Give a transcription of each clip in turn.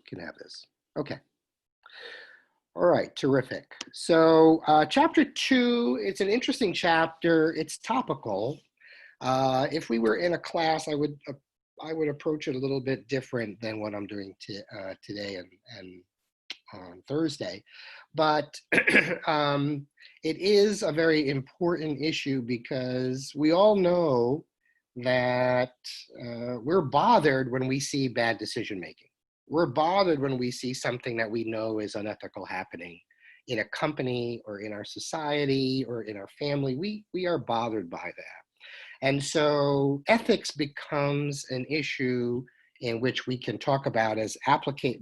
can have this. Okay. All right, terrific. So chapter 2, it's an interesting chapter. It's topical. If we were in a class, I would approach it a little bit different than what I'm doing today and on Thursday. But it is a very important issue because we all know that we're bothered when we see bad decision making. We're bothered when we see something that we know is unethical happening in a company or in our society or in our family. We are bothered by that. And so ethics becomes an issue in which we can talk about as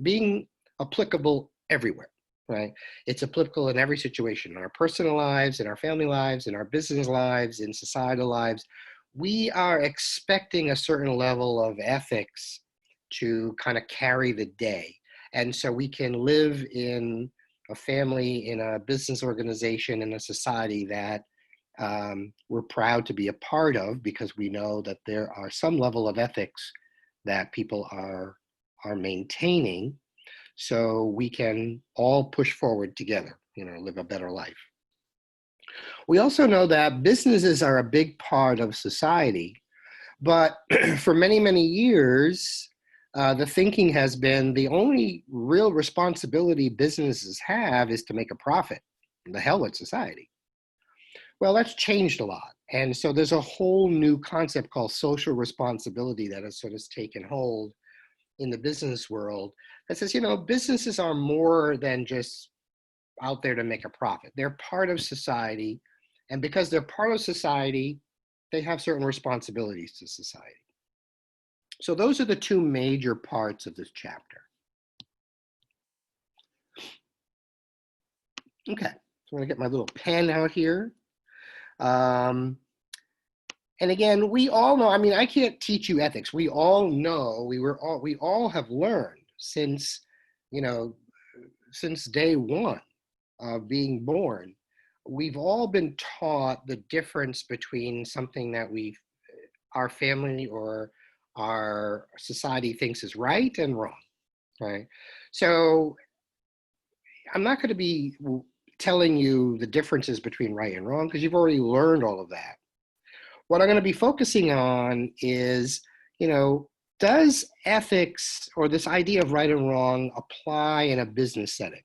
being applicable everywhere, right? It's applicable in every situation, in our personal lives, in our family lives, in our business lives, in societal lives. We are expecting a certain level of ethics to kind of carry the day. And so we can live in a family, in a business organization, in a society that we're proud to be a part of because we know that there are some level of ethics that people are maintaining, so we can all push forward together, live a better life. We also know that businesses are a big part of society, but for many, many years, the thinking has been the only real responsibility businesses have is to make a profit. The hell with society. Well, that's changed a lot. And so there's a whole new concept called social responsibility that has sort of taken hold in the business world that says, businesses are more than just out there to make a profit. They're part of society. And because they're part of society, they have certain responsibilities to society. So those are the two major parts of this chapter. Okay, so I'm gonna get my little pen out here. And again, we all know, I can't teach you ethics. We all know, we all have learned since day one of being born, we've all been taught the difference between something that our family or our society thinks is right and wrong, right? So I'm not going to be telling you the differences between right and wrong because you've already learned all of that. What I'm going to be focusing on is, does ethics or this idea of right and wrong apply in a business setting?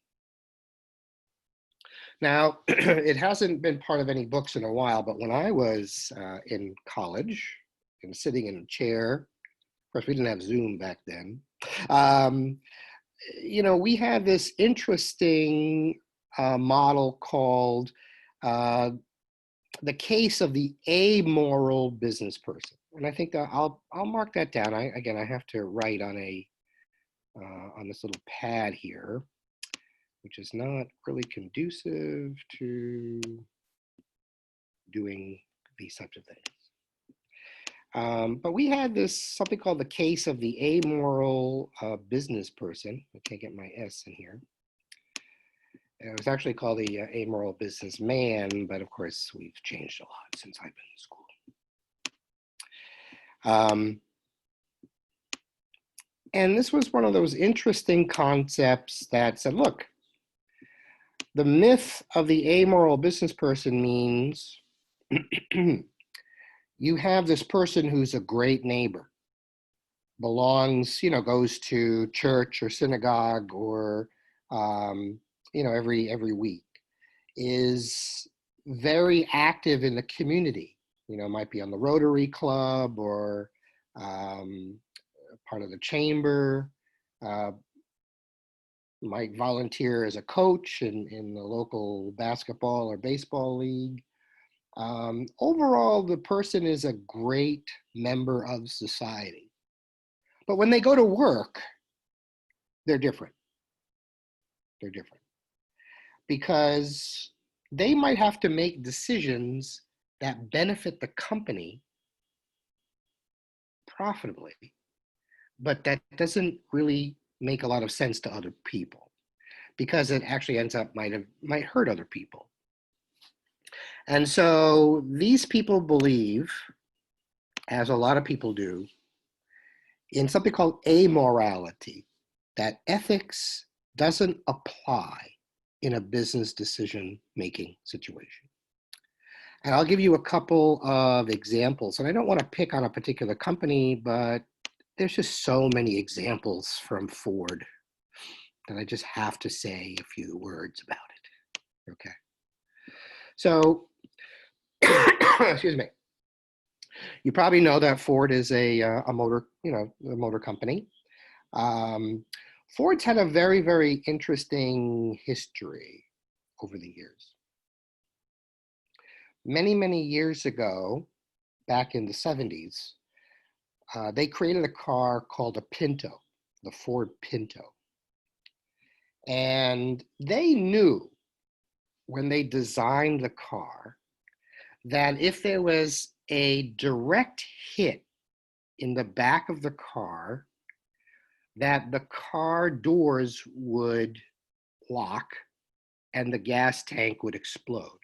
Now, it hasn't been part of any books in a while, but when I was in college and sitting in a chair, of course, we didn't have Zoom back then, we had this interesting model called the case of the amoral business person. And I think that I'll mark that down. I have to write on on this little pad here, which is not really conducive to doing these types of things. But we had something called the case of the amoral business person. I can't get my S in here. It was actually called the amoral businessman, but of course we've changed a lot since I've been in school. And this was one of those interesting concepts that said, look, the myth of the amoral business person means you have this person who's a great neighbor, belongs, goes to church or synagogue or, every week, is very active in the community, might be on the Rotary Club or part of the chamber, might volunteer as a coach in the local basketball or baseball league. Overall, the person is a great member of society. But when they go to work, they're different. They're different. Because they might have to make decisions that benefit the company profitably, but that doesn't really make a lot of sense to other people because it actually ends up might hurt other people. And so these people believe, as a lot of people do, in something called amorality, that ethics doesn't apply in a business decision-making situation. And I'll give you a couple of examples. And I don't want to pick on a particular company, but there's just so many examples from Ford that I just have to say a few words about it. Okay. So, excuse me. You probably know that Ford is a motor, a motor company. Ford's had a very, very interesting history over the years. Many, many years ago, back in the 70s, they created a car called a Pinto, the Ford Pinto. And they knew when they designed the car that if there was a direct hit in the back of the car, that the car doors would lock and the gas tank would explode.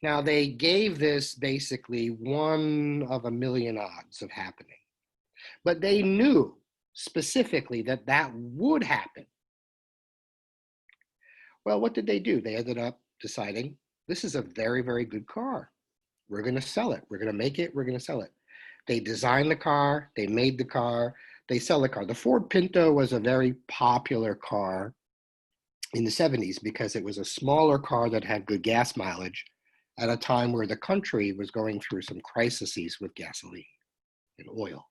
Now, they gave this basically 1 of a million odds of happening, but they knew specifically that that would happen. Well, what did they do? They ended up deciding, this is a very, very good car. We're going to sell it. We're going to make it. We're going to sell it. They designed the car. They made the car. They sell the car. The Ford Pinto was a very popular car in the 70s because it was a smaller car that had good gas mileage at a time where the country was going through some crises with gasoline and oil.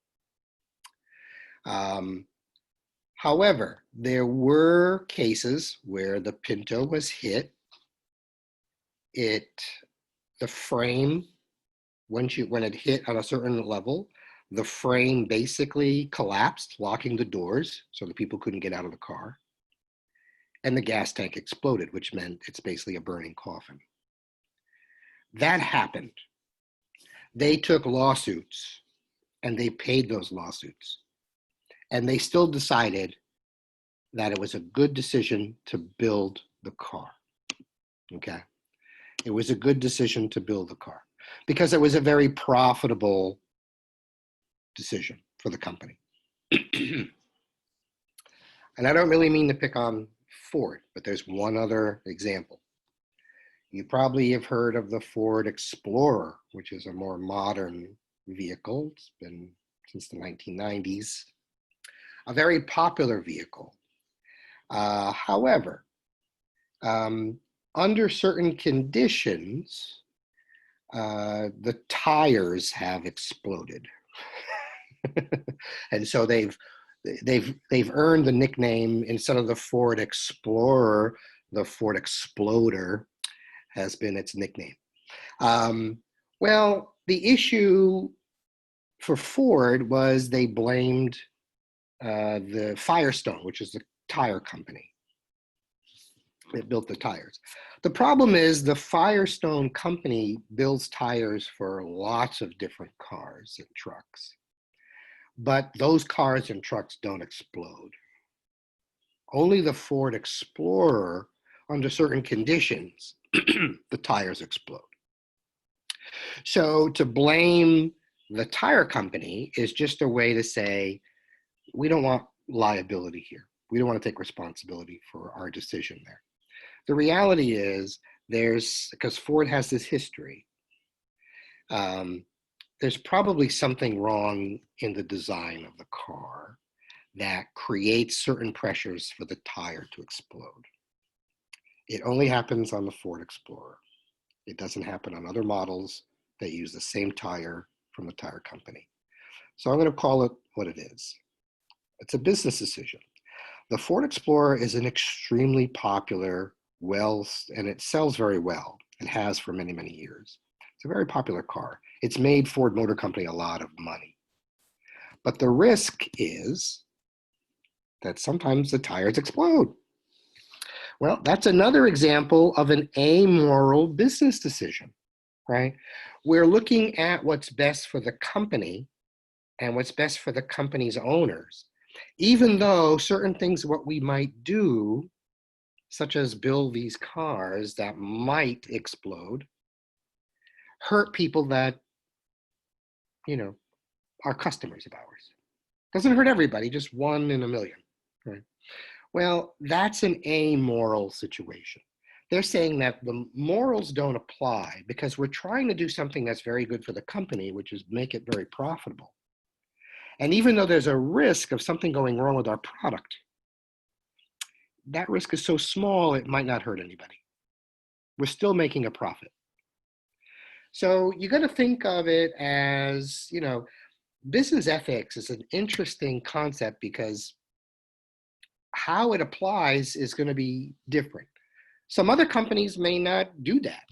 However, there were cases where the Pinto was hit. The frame, when it hit on a certain level, the frame basically collapsed, locking the doors so the people couldn't get out of the car. And the gas tank exploded, which meant it's basically a burning coffin. That happened. They took lawsuits and they paid those lawsuits. And they still decided that it was a good decision to build the car. Okay. It was a good decision to build the car because it was a very profitable decision for the company. And I don't really mean to pick on Ford, but there's one other example. You probably have heard of the Ford Explorer, which is a more modern vehicle. It's been since the 1990s, a very popular vehicle. However, under certain conditions, the tires have exploded. And so they've earned the nickname, instead of the Ford Explorer, the Ford Exploder has been its nickname. Well, the issue for Ford was they blamed the Firestone, which is the tire company that built the tires. The problem is the Firestone company builds tires for lots of different cars and trucks, but those cars and trucks don't explode. Only the Ford Explorer, under certain conditions, the tires explode. So to blame the tire company is just a way to say, we don't want liability here. We don't want to take responsibility for our decision there. The reality is because Ford has this history, there's probably something wrong in the design of the car that creates certain pressures for the tire to explode. It only happens on the Ford Explorer. It doesn't happen on other models that use the same tire from the tire company. So I'm going to call it what it is. It's a business decision. The Ford Explorer is an extremely popular, and it sells very well and has for many, many years. It's a very popular car. It's made Ford Motor Company a lot of money. But the risk is that sometimes the tires explode. Well, that's another example of an amoral business decision, right? We're looking at what's best for the company and what's best for the company's owners, even though certain things what we might do, such as build these cars that might explode, hurt people that, are customers of ours. Doesn't hurt everybody, just 1 in a million, right? Well, that's an amoral situation. They're saying that the morals don't apply because we're trying to do something that's very good for the company, which is make it very profitable. And even though there's a risk of something going wrong with our product, that risk is so small it might not hurt anybody. We're still making a profit. So you got to think of it as, business ethics is an interesting concept because how it applies is going to be different. Some other companies may not do that.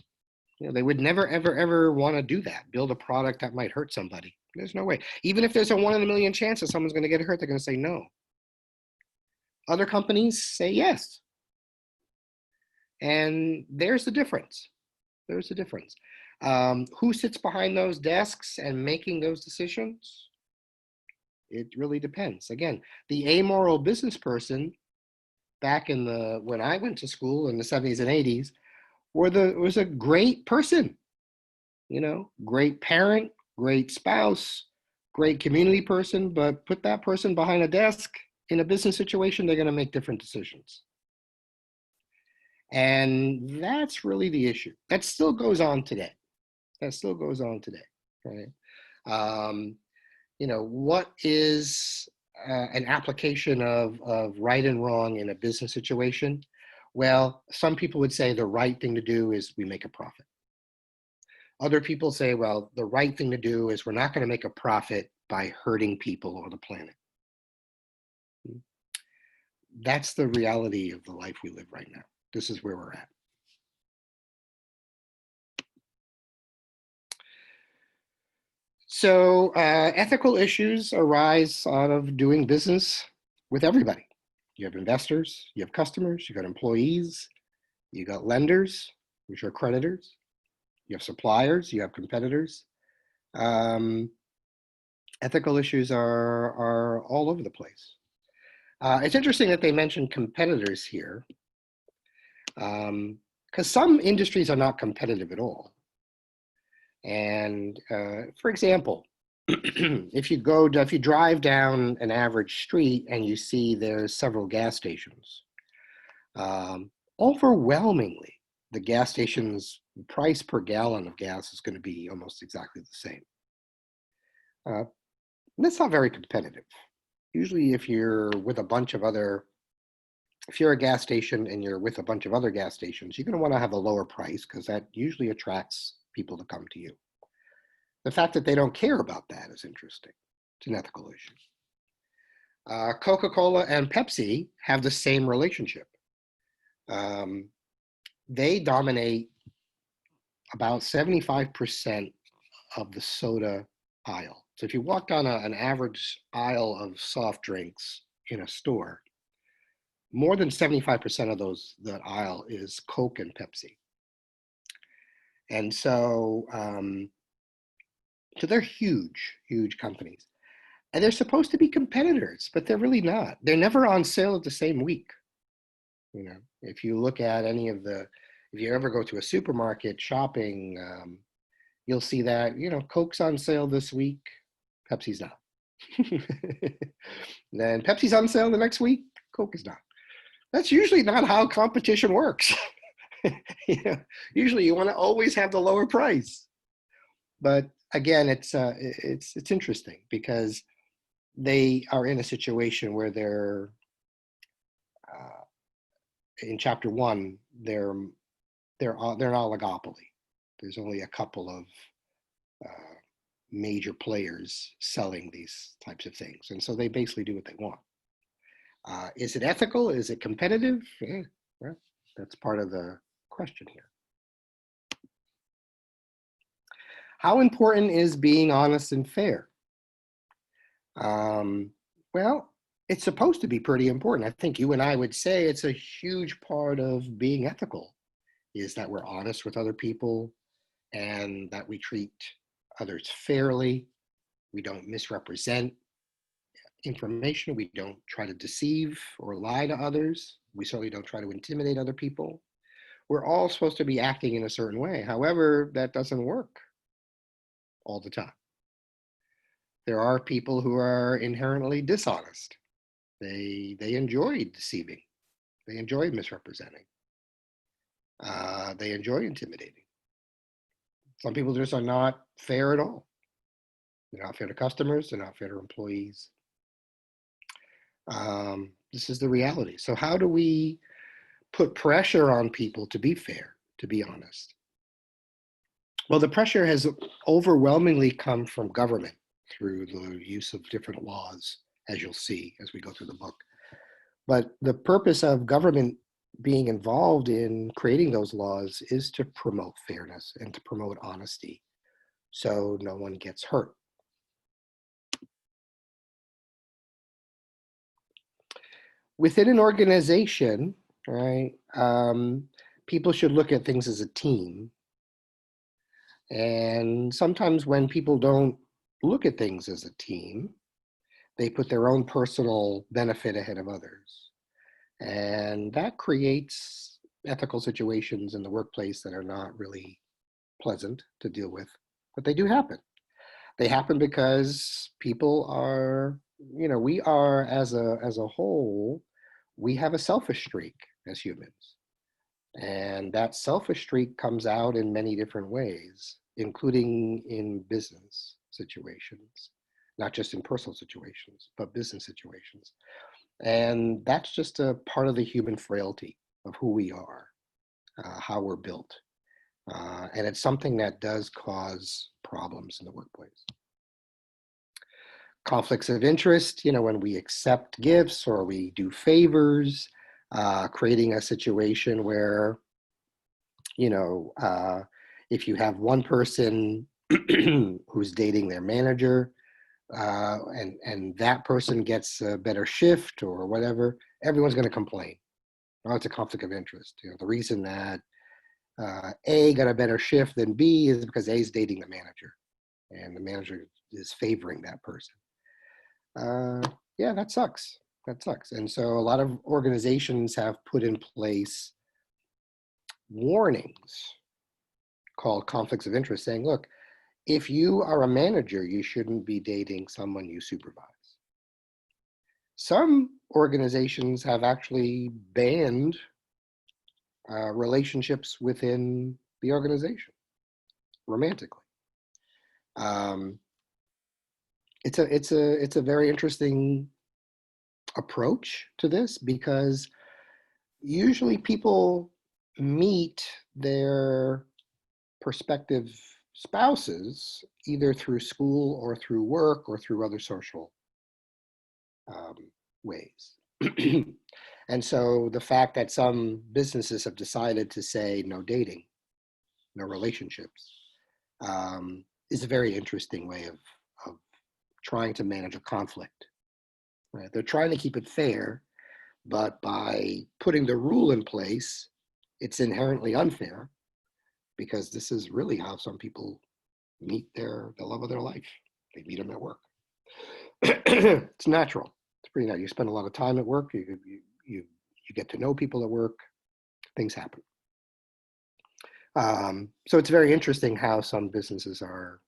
They would never, ever, ever want to do that, build a product that might hurt somebody. There's no way. Even if there's a 1 in a million chance that someone's going to get hurt, they're going to say no. Other companies say yes. And there's the difference. There's the difference. Who sits behind those desks and making those decisions? It really depends. Again, the amoral business person back when I went to school in the 70s and 80s was a great person, great parent, great spouse, great community person, but put that person behind a desk in a business situation, they're going to make different decisions. And that's really the issue. That still goes on today. Right? What is an application of right and wrong in a business situation? Well, some people would say the right thing to do is we make a profit. Other people say, well, the right thing to do is we're not going to make a profit by hurting people or the planet. That's the reality of the life we live right now. This is where we're at. So ethical issues arise out of doing business with everybody. You have investors, you have customers, you got employees, you got lenders, which are creditors, you have suppliers, you have competitors. Ethical issues are all over the place. It's interesting that they mentioned competitors here, because some industries are not competitive at all. And for example, if you drive down an average street and you see there's several gas stations, overwhelmingly, the gas station's price per gallon of gas is going to be almost exactly the same. That's not very competitive. Usually if you're a gas station and you're with a bunch of other gas stations, you're going to want to have a lower price because that usually attracts people to come to you. The fact that they don't care about that is interesting. It's an ethical issue. Coca-Cola and Pepsi have the same relationship. They dominate about 75% of the soda aisle. So if you walk down an average aisle of soft drinks in a store, more than 75% of that aisle is Coke and Pepsi. And so they're huge, huge companies. And they're supposed to be competitors, but they're really not. They're never on sale at the same week. If you look at if you ever go to a supermarket shopping, you'll see that, Coke's on sale this week, Pepsi's not. Then Pepsi's on sale the next week, Coke is not. That's usually not how competition works. Usually you want to always have the lower price. But again, it's interesting because they are in a situation where they're in chapter 1, they're an oligopoly. There's only a couple of major players selling these types of things, and so they basically do what they want. Is it ethical? Is it competitive? Well, that's part of the question here. How important is being honest and fair? Well, it's supposed to be pretty important. I think you and I would say it's a huge part of being ethical, is that we're honest with other people and that we treat others fairly. We don't misrepresent information. We don't try to deceive or lie to others. We certainly don't try to intimidate other people. We're all supposed to be acting in a certain way. However, that doesn't work all the time. There are people who are inherently dishonest. They enjoy deceiving. They enjoy misrepresenting. They enjoy intimidating. Some people just are not fair at all. They're not fair to customers. They're not fair to employees. This is the reality. So how do we put pressure on people to be fair, to be honest? Well, the pressure has overwhelmingly come from government through the use of different laws, as you'll see as we go through the book. But the purpose of government being involved in creating those laws is to promote fairness and to promote honesty so no one gets hurt. Within an organization, right, people should look at things as a team. And sometimes when people don't look at things as a team, they put their own personal benefit ahead of others. And that creates ethical situations in the workplace that are not really pleasant to deal with, but they do happen. They happen because people are, we are as a whole, we have a selfish streak as humans. And that selfish streak comes out in many different ways, including in business situations, not just in personal situations, but business situations. And that's just a part of the human frailty of who we are, how we're built. And it's something that does cause problems in the workplace. Conflicts of interest, when we accept gifts or we do favors, creating a situation where, if you have one person who's dating their manager, and that person gets a better shift or whatever, everyone's going to complain. Oh, it's a conflict of interest. The reason that A got a better shift than B is because A is dating the manager, and the manager is favoring that person. Yeah, that sucks. That sucks. And so a lot of organizations have put in place warnings called conflicts of interest, saying, look, if you are a manager, you shouldn't be dating someone you supervise. Some organizations have actually banned relationships within the organization romantically. It's a very interesting approach to this, because usually people meet their prospective spouses either through school or through work or through other social ways. And so the fact that some businesses have decided to say no dating, no relationships, is a very interesting way of trying to manage a conflict. Right? They're trying to keep it fair, but by putting the rule in place, it's inherently unfair, because this is really how some people meet the love of their life. They meet them at work. It's natural. It's pretty nice. You spend a lot of time at work. You get to know people at work. Things happen. So it's very interesting how some businesses are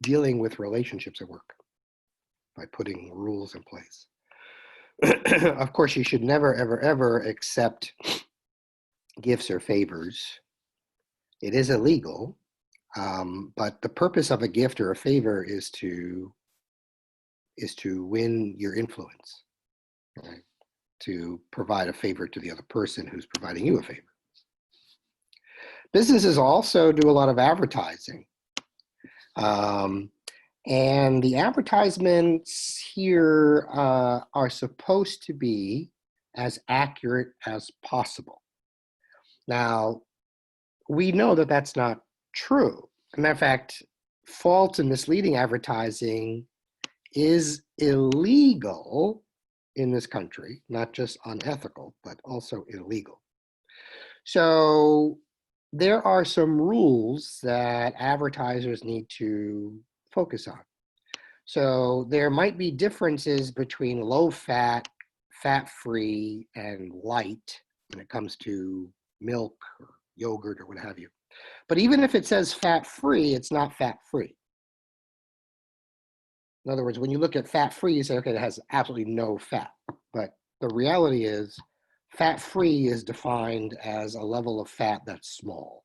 dealing with relationships at work by putting rules in place. Of course, you should never, ever, ever accept gifts or favors. It is illegal, but the purpose of a gift or a favor is to win your influence, right? To provide a favor to the other person who's providing you a favor. Businesses also do a lot of advertising. And the advertisements here are supposed to be as accurate as possible. Now, we know that that's not true. As a matter of fact, false and misleading advertising is illegal in this country, not just unethical, but also illegal. So there are some rules that advertisers need to focus on. So there might be differences between low fat, fat-free, and light when it comes to milk or yogurt or what have you. But even if it says fat-free, it's not fat-free. In other words, when you look at fat-free, you say, okay, it has absolutely no fat. But The reality is fat-free is defined as a level of fat that's small.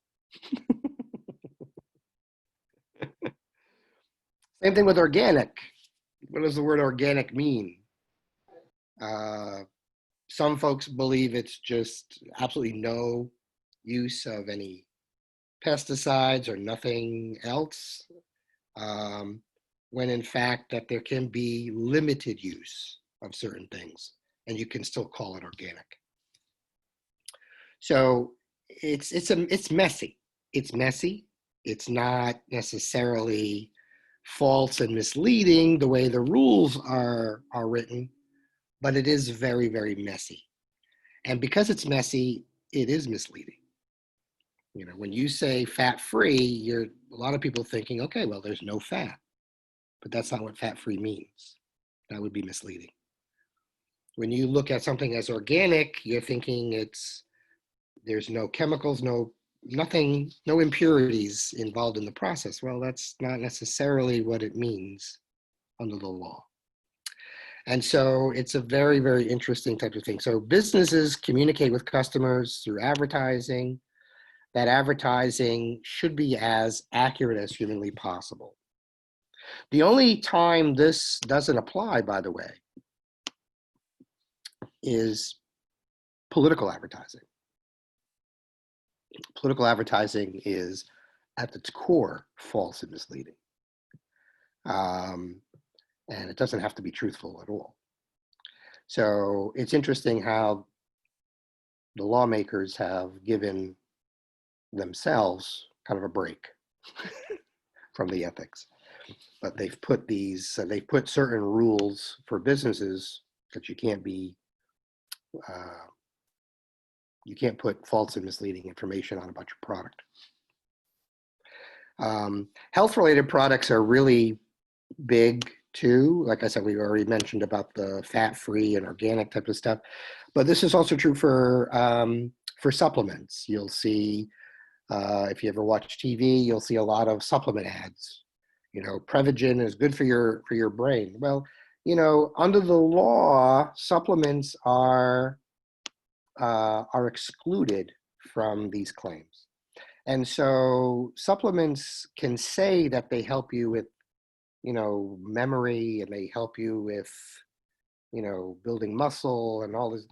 Same thing with organic. What does the word organic mean? Uh, some folks believe it's just absolutely no use of any pesticides or nothing else, um, when in fact that there can be limited use of certain things and you can still call it organic. So it's messy. It's messy. It's not necessarily false and misleading the way the rules are written, but it is very, very messy. And because it's messy, it is misleading. You know, when you say fat-free, a lot of people thinking, okay, well, there's no fat, but that's not what fat-free means. That would be misleading. When you look at something as organic, you're thinking there's no chemicals, nothing, no impurities involved in the process. Well, that's not necessarily what it means under the law. And so it's a very, very interesting type of thing. So businesses communicate with customers through advertising. That advertising should be as accurate as humanly possible. The only time this doesn't apply, by the way, is political advertising. Political advertising is at its core false and misleading. And it doesn't have to be truthful at all. So it's interesting how the lawmakers have given themselves kind of a break from the ethics. But they've put certain rules for businesses that you can't put false and misleading information on about your product. Health-related products are really big too. Like I said, we already mentioned about the fat-free and organic type of stuff, but this is also true for supplements. You'll see, if you ever watch TV, you'll see a lot of supplement ads. You know, Prevagen is good for your brain. Well, you know, under the law, supplements are excluded from these claims. And so supplements can say that they help you with, you know, memory, and they help you with, you know, building muscle and all this,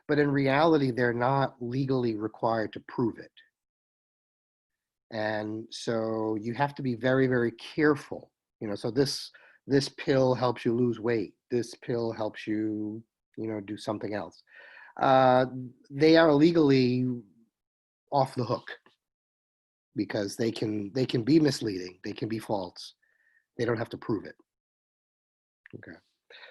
but in reality, they're not legally required to prove it. And so you have to be very, very careful. You know, so this pill helps you lose weight. This pill helps you, you know, do something else. They are legally off the hook because they can be misleading. They can be false. They don't have to prove it. Okay.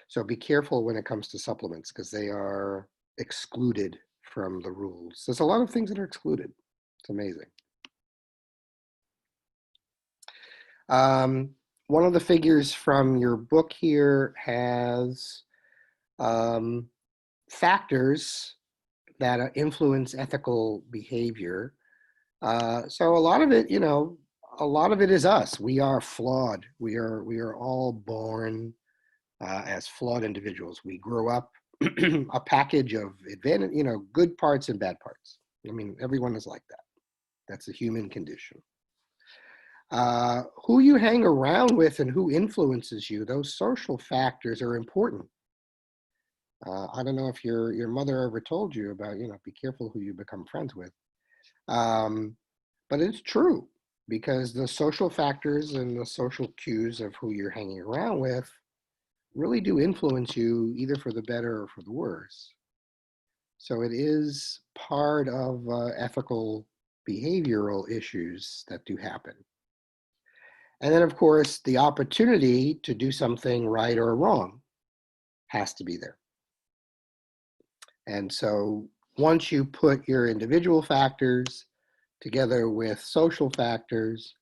So be careful when it comes to supplements because they are excluded from the rules. There's a lot of things that are excluded. It's amazing. One of the figures from your book here has factors that influence ethical behavior. So a lot of it, you know, a lot of it is us. We are flawed. We are all born as flawed individuals. We grow up a package of advantage, you know, good parts and bad parts. I mean, everyone is like that. That's a human condition. Who you hang around with and who influences you, those social factors are important. I don't know if your mother ever told you about, you know, be careful who you become friends with. But it's true because the social factors and the social cues of who you're hanging around with really do influence you either for the better or for the worse. So it is part of ethical behavioral issues that do happen. And then, of course, the opportunity to do something right or wrong has to be there. And so once you put your individual factors together with social factors,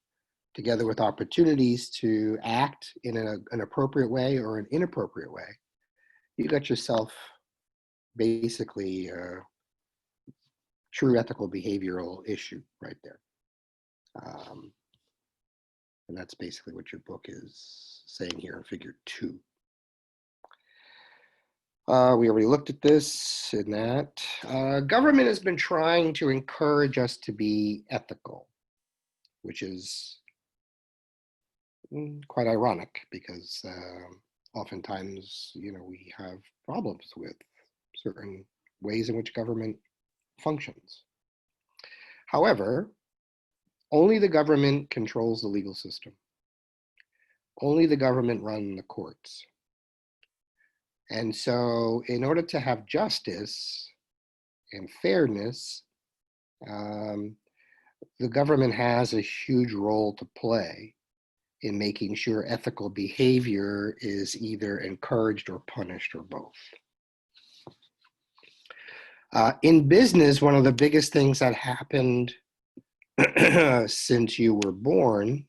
together with opportunities to act in an appropriate way or an inappropriate way, you got yourself basically a true ethical behavioral issue right there. And that's basically what your book is saying here in figure 2. We already looked at this and that. Government has been trying to encourage us to be ethical, which is quite ironic because oftentimes, we have problems with certain ways in which government functions. However, only the government controls the legal system. Only the government runs the courts. And so in order to have justice and fairness, the government has a huge role to play in making sure ethical behavior is either encouraged or punished or both. In business, one of the biggest things that happened since you were born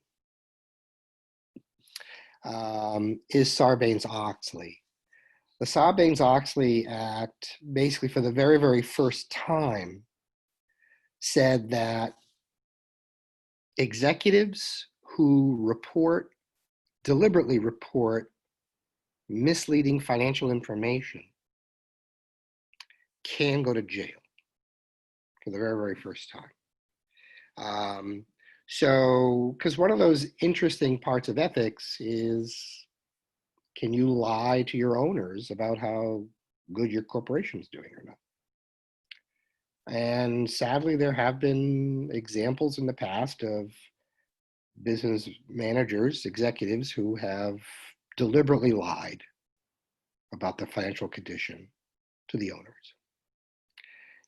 is Sarbanes-Oxley. The Sarbanes-Oxley Act, basically for the very, very first time, said that executives who deliberately report misleading financial information can go to jail for the very, very first time. Because one of those interesting parts of ethics is, can you lie to your owners about how good your corporation's doing or not? And sadly, there have been examples in the past of business managers, executives who have deliberately lied about the financial condition to the owners.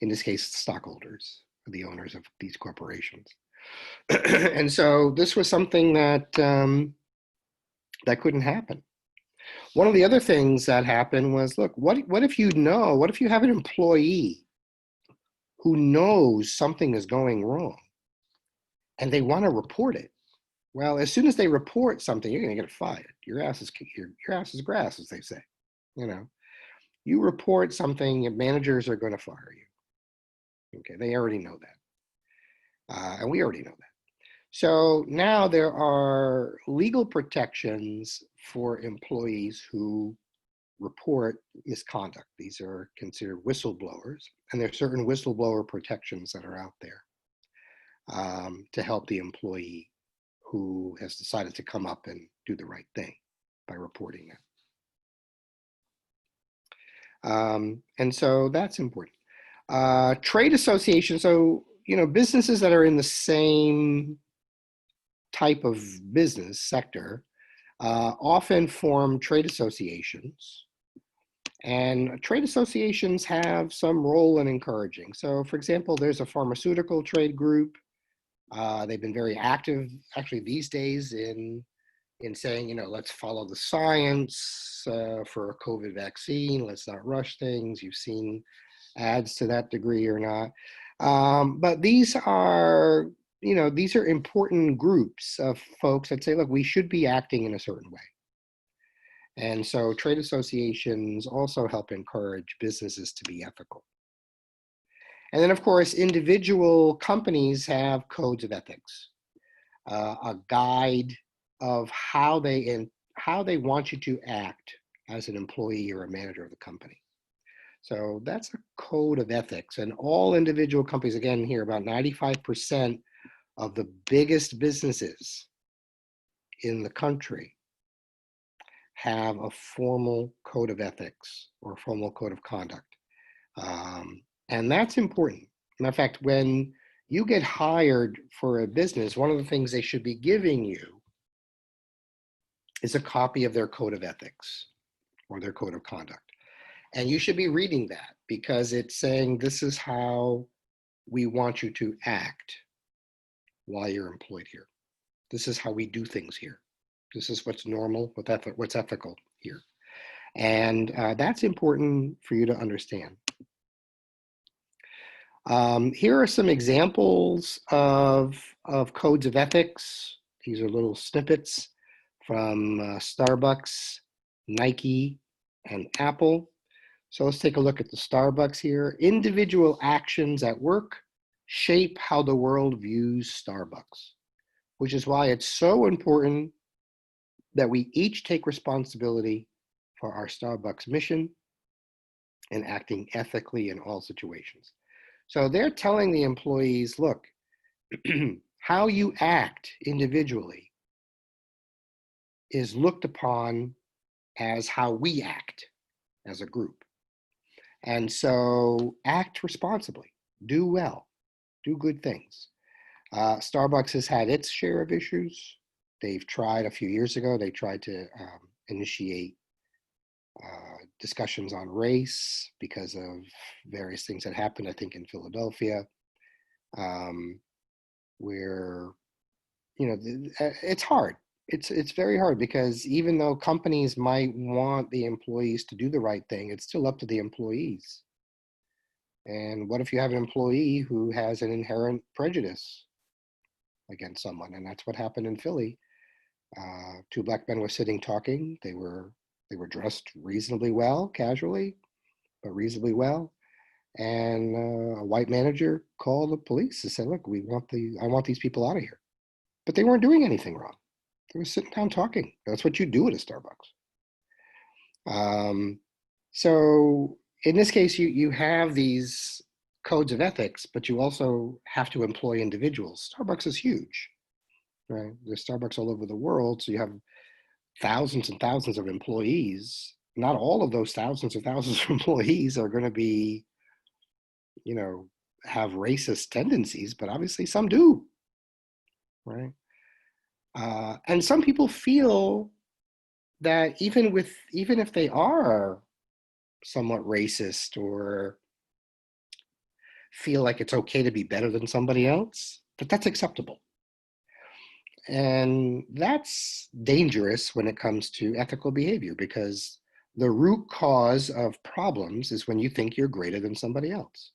In this case, stockholders, the owners of these corporations. And so this was something that that couldn't happen. One of the other things that happened was, look, what if you have an employee who knows something is going wrong and they want to report it? Well, as soon as they report something, you're going to get fired. Your ass is grass, as they say. You report something, managers are going to fire you. Okay, they already know that, and we already know that. So now there are legal protections for employees who report misconduct. These are considered whistleblowers, and there are certain whistleblower protections that are out there to help the employee who has decided to come up and do the right thing by reporting that. And so that's important. Trade associations, so, businesses that are in the same type of business sector often form trade associations. And trade associations have some role in encouraging. So, for example, there's a pharmaceutical trade group. They've been very active, actually, these days in saying, let's follow the science for a COVID vaccine. Let's not rush things. You've seen ads to that degree or not. But these are important groups of folks that say, look, we should be acting in a certain way. And so trade associations also help encourage businesses to be ethical. And then, of course, individual companies have codes of ethics, a guide of how they want you to act as an employee or a manager of the company. So that's a code of ethics. And all individual companies, again, here, about 95% of the biggest businesses in the country have a formal code of ethics or a formal code of conduct. And that's important. Matter of fact, when you get hired for a business, one of the things they should be giving you is a copy of their code of ethics or their code of conduct. And you should be reading that because it's saying this is how we want you to act while you're employed here. This is how we do things here. This is what's normal, what's ethical here. And that's important for you to understand. Here are some examples of codes of ethics. These are little snippets from Starbucks, Nike, and Apple. So let's take a look at the Starbucks here. Individual actions at work shape how the world views Starbucks, which is why it's so important that we each take responsibility for our Starbucks mission and acting ethically in all situations. So they're telling the employees, look, how you act individually is looked upon as how we act as a group. And so act responsibly, do well, do good things. Starbucks has had its share of issues. They've tried a few years ago, they tried to initiate discussions on race because of various things that happened, I think, in Philadelphia, where, it's hard. It's very hard because even though companies might want the employees to do the right thing, it's still up to the employees. And what if you have an employee who has an inherent prejudice against someone? And that's what happened in Philly. Two black men were sitting talking. They were dressed reasonably well, casually, but reasonably well. And a white manager called the police and said, "Look, I want these people out of here." But they weren't doing anything wrong. They were sitting down talking. That's what you do at a Starbucks. So in this case, you have these codes of ethics, but you also have to employ individuals. Starbucks is huge, right? There's Starbucks all over the world, so you have thousands and thousands of employees. Not all of those thousands and thousands of employees are going to be, have racist tendencies, but obviously some do, right? And some people feel that even if they are somewhat racist or feel like it's okay to be better than somebody else, that's acceptable. And that's dangerous when it comes to ethical behavior, because the root cause of problems is when you think you're greater than somebody else.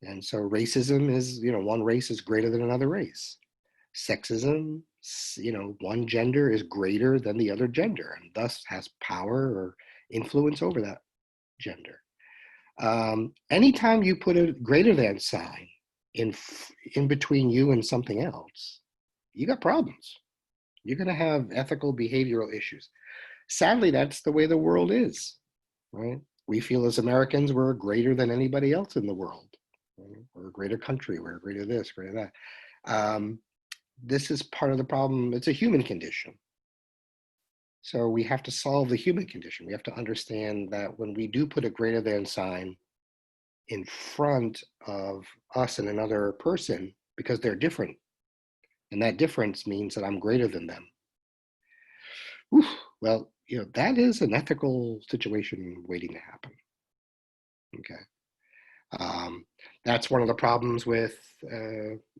And so racism is, one race is greater than another race. Sexism, one gender is greater than the other gender and thus has power or influence over that gender. Anytime you put a greater than sign in between you and something else, you got problems. You're going to have ethical behavioral issues. Sadly, that's the way the world is, right? We feel as Americans we're greater than anybody else in the world. Right? We're a greater country, we're greater this, greater that. This is part of the problem. It's a human condition. So we have to solve the human condition. We have to understand that when we do put a greater than sign in front of us and another person because they're different, and that difference means that I'm greater than them. Well, that is an ethical situation waiting to happen. Okay. That's one of the problems with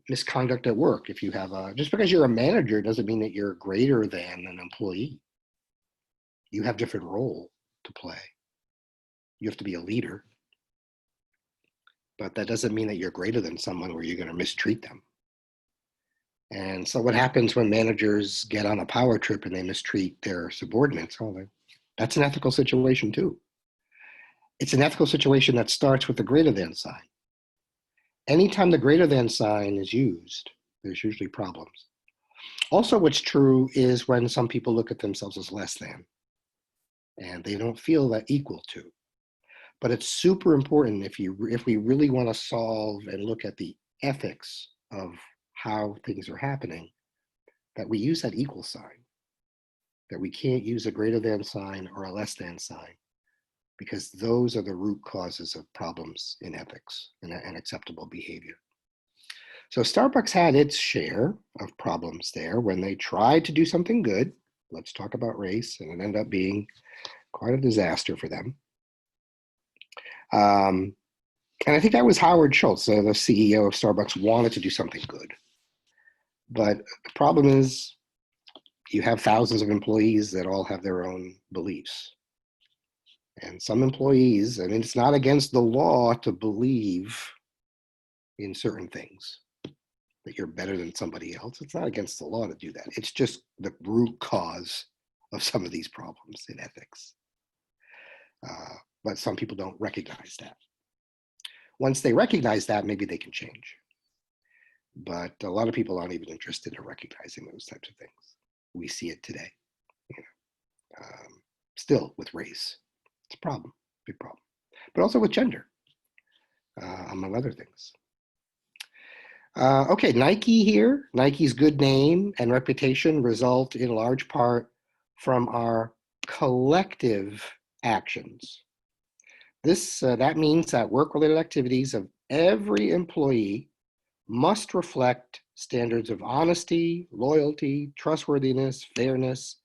misconduct at work. If you have just because you're a manager doesn't mean that you're greater than an employee. You have different role to play. You have to be a leader, but that doesn't mean that you're greater than someone where you're going to mistreat them. And so what happens when managers get on a power trip and they mistreat their subordinates? That's an ethical situation too. It's an ethical situation that starts with the greater than sign. Anytime the greater than sign is used, there's usually problems. Also, what's true is when some people look at themselves as less than, and they don't feel that equal to. But it's super important if we really want to solve and look at the ethics of how things are happening, that we use that equal sign, that we can't use a greater than sign or a less than sign, because those are the root causes of problems in ethics and acceptable behavior. So Starbucks had its share of problems there when they tried to do something good. Let's talk about race, and it ended up being quite a disaster for them. And I think that was Howard Schultz, the CEO of Starbucks, wanted to do something good. But the problem is you have thousands of employees that all have their own beliefs. And some employees, it's not against the law to believe in certain things, that you're better than somebody else. It's not against the law to do that. It's just the root cause of some of these problems in ethics. But some people don't recognize that. Once they recognize that, maybe they can change. But a lot of people aren't even interested in recognizing those types of things. We see it today, still with race. It's a problem, big problem. But also with gender, among other things. Okay, Nike here. Nike's good name and reputation result in large part from our collective actions. That means that work-related activities of every employee must reflect standards of honesty, loyalty, trustworthiness, fairness,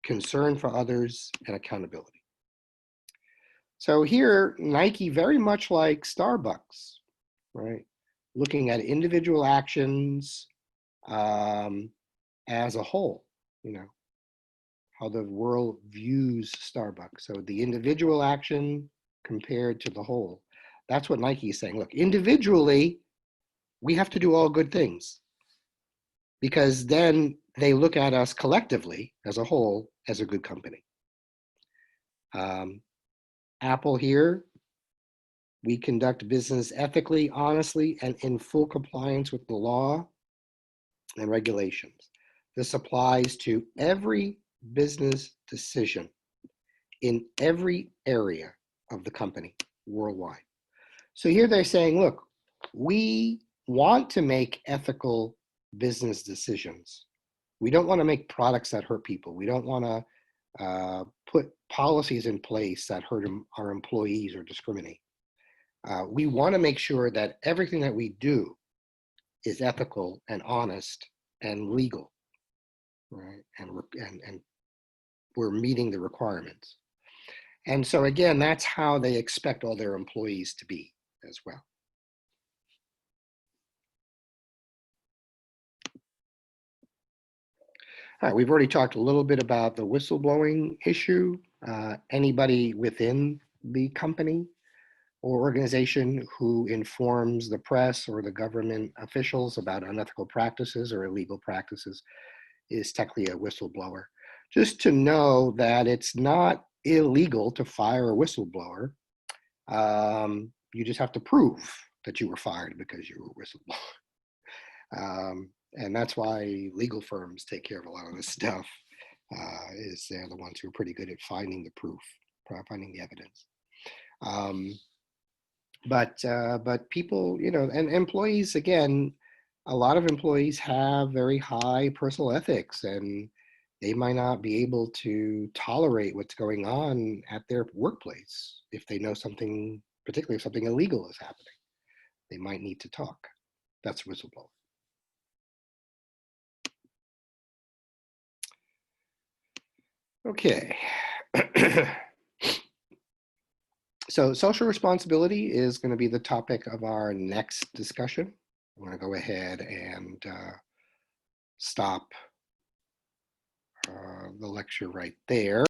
concern for others, and accountability. So here, Nike, very much like Starbucks, right? Looking at individual actions as a whole, how the world views Starbucks. So the individual action compared to the whole. That's what Nike is saying. Look, individually, we have to do all good things because then they look at us collectively as a whole as a good company. Apple here, we conduct business ethically, honestly, and in full compliance with the law and regulations. This applies to every business decision in every area of the company worldwide. So here they're saying, look, we want to make ethical business decisions. We don't want to make products that hurt people. We don't want to put policies in place that hurt our employees or discriminate. We want to make sure that everything that we do is ethical and honest and legal, right? And we're meeting the requirements. And so again, that's how they expect all their employees to be as well. All right, we've already talked a little bit about the whistleblowing issue. Anybody within the company or organization who informs the press or the government officials about unethical practices or illegal practices is technically a whistleblower. Just to know that it's not illegal to fire a whistleblower. You just have to prove that you were fired because you were a whistleblower. And that's why legal firms take care of a lot of this stuff, is they're the ones who are pretty good at finding the proof, finding the evidence. But people, and employees, again, a lot of employees have very high personal ethics, and they might not be able to tolerate what's going on at their workplace if they know something, particularly if something illegal is happening. They might need to talk. That's whistleblower. Okay. So social responsibility is going to be the topic of our next discussion. I'm going to go ahead and stop the lecture right there.